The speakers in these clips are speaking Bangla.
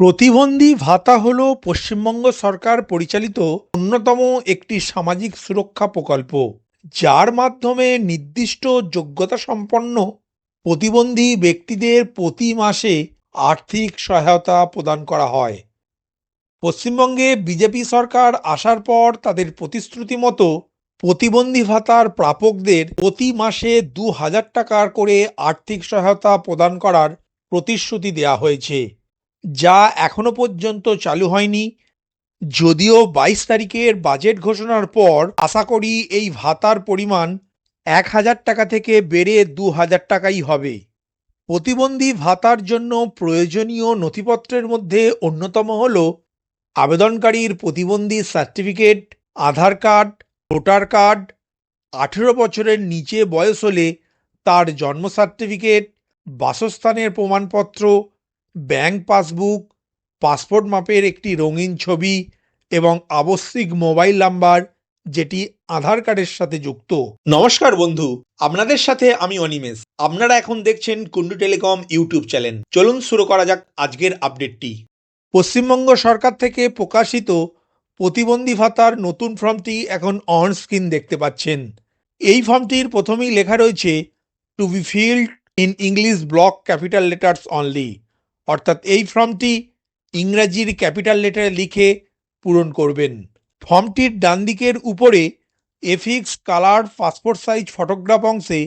প্রতিবন্ধী ভাতা হল পশ্চিমবঙ্গ সরকার পরিচালিত অন্যতম একটি সামাজিক সুরক্ষা প্রকল্প, যার মাধ্যমে নির্দিষ্ট যোগ্যতা সম্পন্ন প্রতিবন্ধী ব্যক্তিদের প্রতি মাসে আর্থিক সহায়তা প্রদান করা হয়। পশ্চিমবঙ্গে বিজেপি সরকার আসার পর তাদের প্রতিশ্রুতি মতো প্রতিবন্ধী ভাতার প্রাপকদের প্রতি মাসে ২,০০০ টাকার করে আর্থিক সহায়তা প্রদান করার প্রতিশ্রুতি দেওয়া হয়েছে, যা এখনো পর্যন্ত চালু হয়নি। যদিও ২২ তারিখের বাজেট ঘোষণার পর আশা করি এই ভাতার পরিমাণ ১,০০০ টাকা থেকে বেড়ে ২,০০০ টাকাই হবে। প্রতিবন্ধী ভাতার জন্য প্রয়োজনীয় নথিপত্রের মধ্যে অন্যতম হল আবেদনকারীর প্রতিবন্ধী সার্টিফিকেট, আধার কার্ড, ভোটার কার্ড, ১৮ বছরের নিচে বয়স হলে তার জন্ম সার্টিফিকেট, বাসস্থানের প্রমাণপত্র, ব্যাংক পাসবুক, পাসপোর্ট মাপের একটি রঙিন ছবি এবং আবশ্যিক মোবাইল নাম্বার, যেটি আধার কার্ডের সাথে যুক্ত। নমস্কার বন্ধু, আপনাদের সাথে আমি অনিমেষ। আপনারা এখন দেখছেন কুন্ডু টেলিকম ইউটিউব চ্যানেল। চলুন শুরু করা যাক আজকের আপডেটটি। পশ্চিমবঙ্গ সরকার থেকে প্রকাশিত প্রতিবন্ধী ভাতার নতুন ফর্মটি এখন অন স্ক্রিন দেখতে পাচ্ছেন। এই ফর্মটির প্রথমেই লেখা রয়েছে to be filled in English block capital letters only, অর্থাৎ এই ফর্মটি ইংরাজির ক্যাপিটাল লেটারে লিখে পূরণ করবেন। ফর্মটির ডান দিকের উপরে affix colour passport size photograph অংশে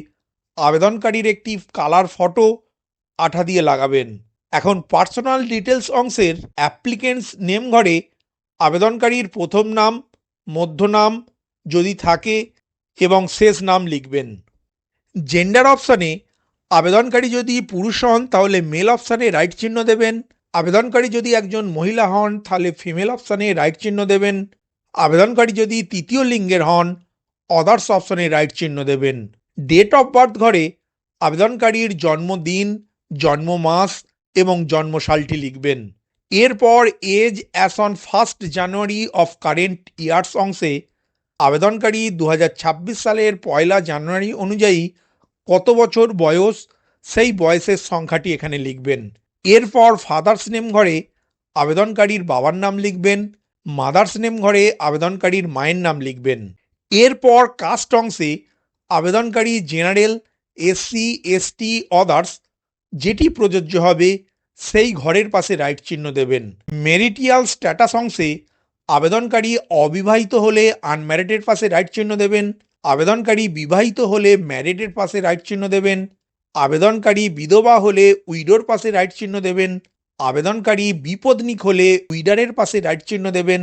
আবেদনকারীর একটি কালার ফটো আঠা দিয়ে লাগাবেন। এখন পার্সোনাল ডিটেলস অংশের অ্যাপ্লিকেন্টস নেম ঘরে আবেদনকারীর প্রথম নাম, মধ্য নাম যদি থাকে এবং শেষ নাম লিখবেন। জেন্ডার অপশানে আবেদনকারী যদি পুরুষ হন তাহলে মেল অপশানে রাইট চিহ্ন দেবেন। আবেদনকারী যদি একজন মহিলা হন তাহলে ফিমেল অপশানে রাইট চিহ্ন দেবেন। আবেদনকারী যদি তৃতীয় লিঙ্গের হন অদার্স অপশানে রাইট চিহ্ন দেবেন। ডেট অফ বার্থ ঘরে আবেদনকারীর জন্মদিন, জন্ম মাস এবং জন্মসালটি লিখবেন। এরপর age as on 1 January of current years অংশে আবেদনকারী 2026 সালের 1 জানুয়ারি অনুযায়ী কত বছর বয়স, সেই বয়সের সংখ্যাটি এখানে লিখবেন। এরপর ফাদার্স নেম ঘরে আবেদনকারীর বাবার নাম লিখবেন। মাদার্স নেম ঘরে আবেদনকারীর মায়ের নাম লিখবেন। এরপর কাস্ট অংশে আবেদনকারী জেনারেল, এসসি, এসটি, অদার্স যেটি প্রযোজ্য হবে সেই ঘরের পাশে রাইট চিহ্ন দেবেন। মেরিটিয়াল স্ট্যাটাস অংশে আবেদনকারী অবিবাহিত হলে আনম্যারিডের পাশে রাইট চিহ্ন দেবেন। আবেদনকারী বিবাহিত হলে ম্যারিডের পাশে রাইট চিহ্ন দেবেন। আবেদনকারী বিধবা হলে উইডোর পাশে রাইট চিহ্ন দেবেন। আবেদনকারী বিপত্নিক হলে উইডারের পাশে রাইট চিহ্ন দেবেন।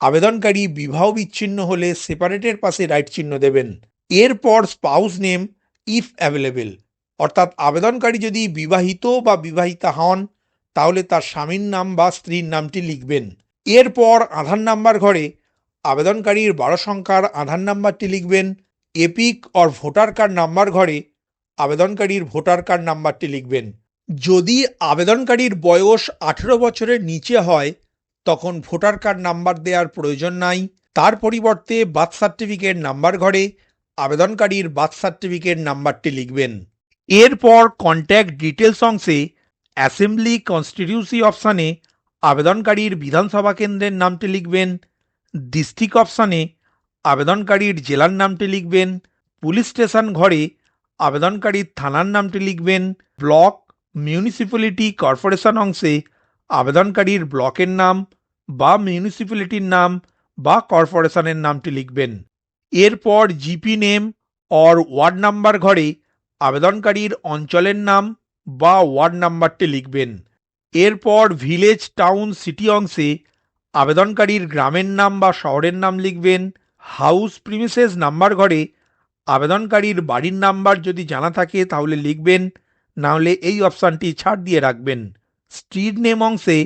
আবেদনকারী বিবাহ বিচ্ছিন্ন হলে সেপারেটের পাশে রাইট চিহ্ন দেবেন। এরপর স্পাউস নেম ইফ অ্যাভেলেবেল, অর্থাৎ আবেদনকারী যদি বিবাহিত বা বিবাহিতা হন তাহলে তার স্বামীর নাম বা স্ত্রীর নামটি লিখবেন। এরপর আধার নাম্বার ঘরে আবেদনকারীর 12 সংখ্যার আধার নাম্বারটি লিখবেন। Epic or voter card number ঘরে আবেদনকারীর ভোটার কার্ড নাম্বারটি লিখবেন। যদি আবেদনকারীর বয়স 18 বছরের নিচে হয় তখন ভোটার কার্ড নাম্বার দেওয়ার প্রয়োজন নাই। তার পরিবর্তে বার্থ সার্টিফিকেট নাম্বার ঘরে আবেদনকারীর বার্থ সার্টিফিকেট নাম্বারটি লিখবেন। এরপর কন্ট্যাক্ট ডিটেলস অংশে অ্যাসেম্বলি কনস্টিটিউসি অপশানে আবেদনকারীর বিধানসভা কেন্দ্রের নামটি লিখবেন। ডিস্ট্রিক্ট অপশানে আবেদনকারীর জেলার নামটি লিখবেন। পুলিশ স্টেশন ঘরে আবেদনকারীর থানার নামটি লিখবেন। ব্লক, মিউনিসিপ্যালিটি, কর্পোরেশন অংশে আবেদনকারীর ব্লকের নাম বা মিউনিসিপ্যালিটির নাম বা কর্পোরেশনের নামটি লিখবেন। এরপর GP name or ward number ঘরে আবেদনকারীর অঞ্চলের নাম বা ওয়ার্ড নাম্বারটি লিখবেন। এরপর ভিলেজ, টাউন, সিটি অংশে আবেদনকারীর গ্রামের নাম বা শহরের নাম লিখবেন। হাউস প্রিমিসেস নাম্বার ঘরে আবেদনকারীর বাড়ির নাম্বার যদি জানা থাকে তাহলে লিখবেন, নাহলে এই অপশানটি ছাড় দিয়ে রাখবেন। স্ট্রিট নেম অংশে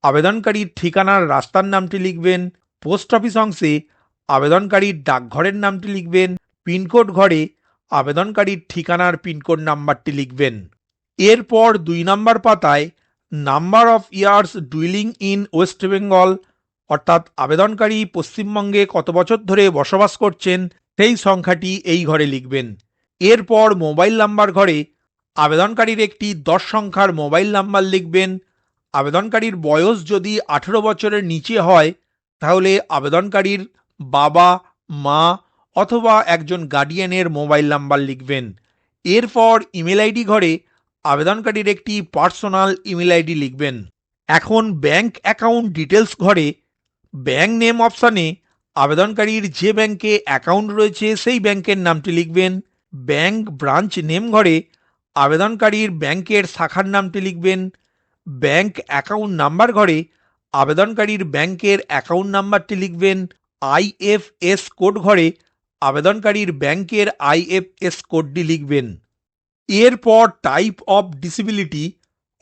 আবেদনকারীর ঠিকানার রাস্তার নামটি লিখবেন। পোস্ট অফিস অংশে আবেদনকারীর ডাকঘরের নামটি লিখবেন। পিনকোড ঘরে আবেদনকারীর ঠিকানার পিনকোড নাম্বারটি লিখবেন। এরপর 2 নম্বর পাতায় number of years dwelling in West Bengal, অর্থাৎ আবেদনকারী পশ্চিমবঙ্গে কত বছর ধরে বসবাস করছেন সেই সংখ্যাটি এই ঘরে লিখবেন। এরপর মোবাইল নাম্বার ঘরে আবেদনকারীর একটি 10 সংখ্যার মোবাইল নাম্বার লিখবেন। আবেদনকারীর বয়স যদি 18 বছরের নিচে হয় তাহলে আবেদনকারীর বাবা, মা অথবা একজন গার্ডিয়ানের মোবাইল নাম্বার লিখবেন। এরপর ইমেল আইডি ঘরে আবেদনকারীর একটি পার্সোনাল ইমেল আইডি লিখবেন। এখন ব্যাংক অ্যাকাউন্ট ডিটেলস ঘরে ব্যাংক নেম অপশানে আবেদনকারীর যে ব্যাংকে অ্যাকাউন্ট রয়েছে সেই ব্যাংকের নামটি লিখবেন। ব্যাংক ব্রাঞ্চ নেম ঘরে আবেদনকারীর ব্যাংকের শাখার নামটি লিখবেন। ব্যাংক অ্যাকাউন্ট নাম্বার ঘরে আবেদনকারীর ব্যাংকের অ্যাকাউন্ট নাম্বারটি লিখবেন। আইএফএস কোড ঘরে আবেদনকারীর ব্যাংকের আইএফএস কোডটি লিখবেন। এরপর টাইপ অফ ডিসেবিলিটি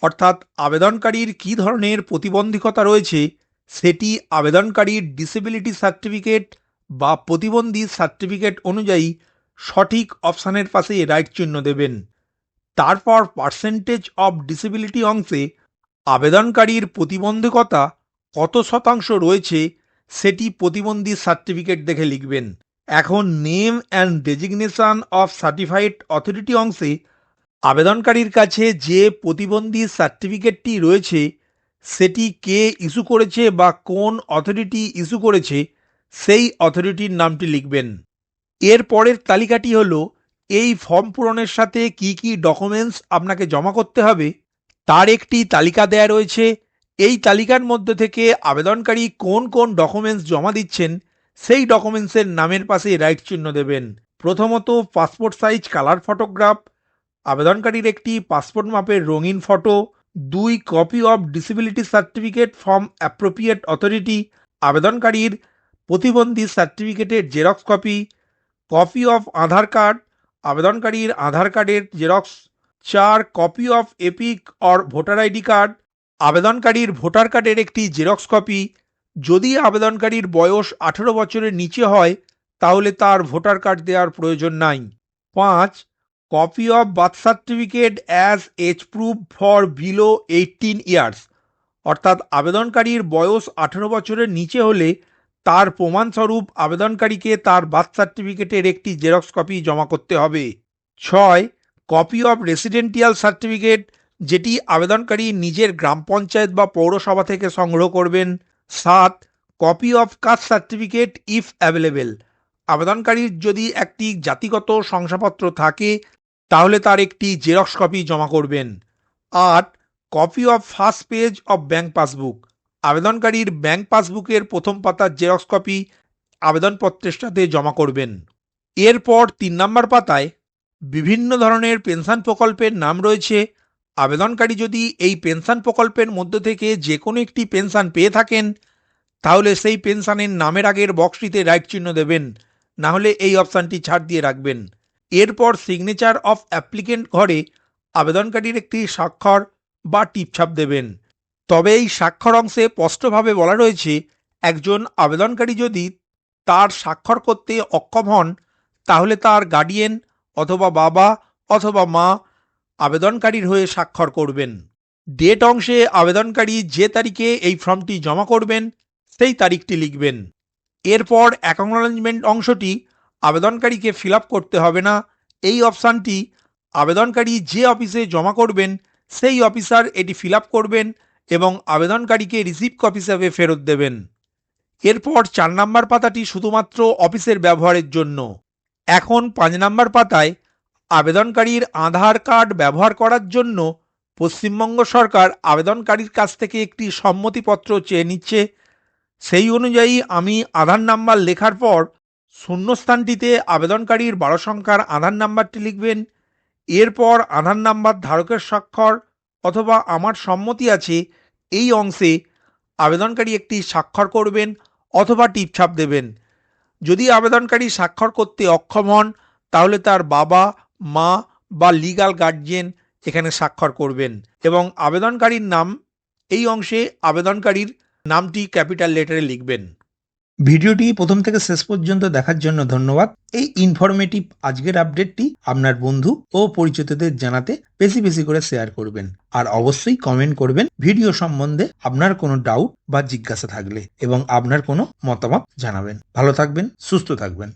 অর্থাৎ আবেদনকারীর কী ধরনের প্রতিবন্ধকতা রয়েছে সেটি আবেদনকারীর ডিসেবিলিটি সার্টিফিকেট বা প্রতিবন্ধী সার্টিফিকেট অনুযায়ী সঠিক অপশানের পাশে রাইট চিহ্ন দেবেন। তারপর পার্সেন্টেজ অফ ডিসেবিলিটি অংশে আবেদনকারীর প্রতিবন্ধকতা কত শতাংশ রয়েছে সেটি প্রতিবন্ধী সার্টিফিকেট দেখে লিখবেন। এখন name and designation of certified authority অংশে আবেদনকারীর কাছে যে প্রতিবন্ধী সার্টিফিকেটটি রয়েছে সেটি কে ইস্যু করেছে বা কোন অথরিটি ইস্যু করেছে সেই অথরিটির নামটি লিখবেন। এর পরের তালিকাটি হলো এই ফর্ম পূরণের সাথে কি কি ডকুমেন্টস আপনাকে জমা করতে হবে তার একটি তালিকা দেয়া রয়েছে। এই তালিকার মধ্যে থেকে আবেদনকারী কোন কোন ডকুমেন্টস জমা দিচ্ছেন সেই ডকুমেন্টসের নামের পাশে রাইট চিহ্ন দেবেন। প্রথমত পাসপোর্ট সাইজ কালার ফটোগ্রাফ, আবেদনকারীর একটি পাসপোর্ট মাপের রঙিন photo, 2 copy of disability certificate from appropriate authority, আবেদনকারীর প্রতিবন্ধী সার্টিফিকেটের xerox copy, copy of Aadhaar card, আবেদনকারীর আধার কার্ডের xerox, 4 copy of EPIC or voter ID card, আবেদনকারীর ভোটার কার্ডের একটি জেরক্স কপি। যদি আবেদনকারীর বয়স 18 বছরের নিচে হয় তাহলে তার ভোটার কার্ড দেওয়ার প্রয়োজন নাই। 5 copy of birth certificate as age proof for below 18 years অর্থাৎ আবেদনকারীর বয়স 18 বছরের নিচে হলে তার প্রমাণস্বরূপ আবেদনকারীকে তার বার্থ সার্টিফিকেটের একটি জেরক্স কপি জমা করতে হবে। 6 কপি অফ রেসিডেন্টিয়াল সার্টিফিকেট যেটি আবেদনকারী নিজের গ্রাম পঞ্চায়েত বা পৌরসভা থেকে সংগ্রহ করবেন। 7 copy of caste certificate if available আবেদনকারীর যদি একটি জাতিগত শংসাপত্র থাকে তাহলে তার একটি জেরক্স কপি জমা করবেন। 8 copy of first page of bank passbook আবেদনকারীর ব্যাংক পাসবুকের প্রথম পাতার জেরক্স কপি আবেদনপত্রের সাথে জমা করবেন। এরপর 3 নম্বর পাতায় বিভিন্ন ধরনের পেনশন প্রকল্পের নাম রয়েছে। আবেদনকারী যদি এই পেনশন প্রকল্পের মধ্য থেকে যে কোনো একটি পেনশন পেয়ে থাকেন তাহলে সেই পেনশনের নামের আগের বক্সটিতে রাইট চিহ্ন দেবেন, না হলে এই অপশানটি ছাড় দিয়ে রাখবেন। এরপর সিগনেচার অফ অ্যাপ্লিকেন্ট ঘরে আবেদনকারীর একটি স্বাক্ষর বা টিপছাপ দেবেন। তবে এই স্বাক্ষর অংশে স্পষ্টভাবে বলা রয়েছে একজন আবেদনকারী যদি তার স্বাক্ষর করতে অক্ষম হন তাহলে তার গার্ডিয়ান অথবা বাবা অথবা মা আবেদনকারীর হয়ে স্বাক্ষর করবেন। ডেট অংশে আবেদনকারী যে তারিখে এই ফর্মটি জমা করবেন সেই তারিখটি লিখবেন। এরপর অ্যাকনোলেজমেন্ট অংশটি আবেদনকারীকে ফিল আপ করতে হবে না। এই অপশানটি আবেদনকারী যে অফিসে জমা করবেন সেই অফিসার এটি ফিল আপ করবেন এবং আবেদনকারীকে রিসিপ্ট কপি হিসাবে ফেরত দেবেন। এরপর 4 নম্বর পাতাটি শুধুমাত্র অফিসের ব্যবহারের জন্য। এখন 5 নম্বর পাতায় আবেদনকারীর আধার কার্ড ব্যবহার করার জন্য পশ্চিমবঙ্গ সরকার আবেদনকারীর কাছ থেকে একটি সম্মতিপত্র চেয়ে নিচ্ছে। সেই অনুযায়ী আমি আধার নাম্বার লেখার পর শূন্যস্থানটিতে আবেদনকারীর 12 সংখ্যার আধার নাম্বারটি লিখবেন। এরপর আধার নাম্বার ধারকের স্বাক্ষর অথবা আমার সম্মতি আছে এই অংশে আবেদনকারী একটি স্বাক্ষর করবেন অথবা টিপছাপ দেবেন। যদি আবেদনকারী স্বাক্ষর করতে অক্ষম হন তাহলে তার বাবা, মা বা লিগ্যাল গার্জিয়ান এখানে স্বাক্ষর করবেন এবং আবেদনকারীর নাম এই অংশে আবেদনকারীর নামটি ক্যাপিটাল লেটারে লিখবেন। ভিডিওটি প্রথম থেকে শেষ পর্যন্ত দেখার জন্য ধন্যবাদ। এই ইনফরমেটিভ আজকের আপডেটটি আপনার বন্ধু ও পরিচিতদের জানাতে বেশি বেশি করে শেয়ার করবেন আর অবশ্যই কমেন্ট করবেন ভিডিও সম্বন্ধে আপনার কোনো ডাউট বা জিজ্ঞাসা থাকলে এবং আপনার কোনো মতামত জানাবেন। ভালো থাকবেন, সুস্থ থাকবেন।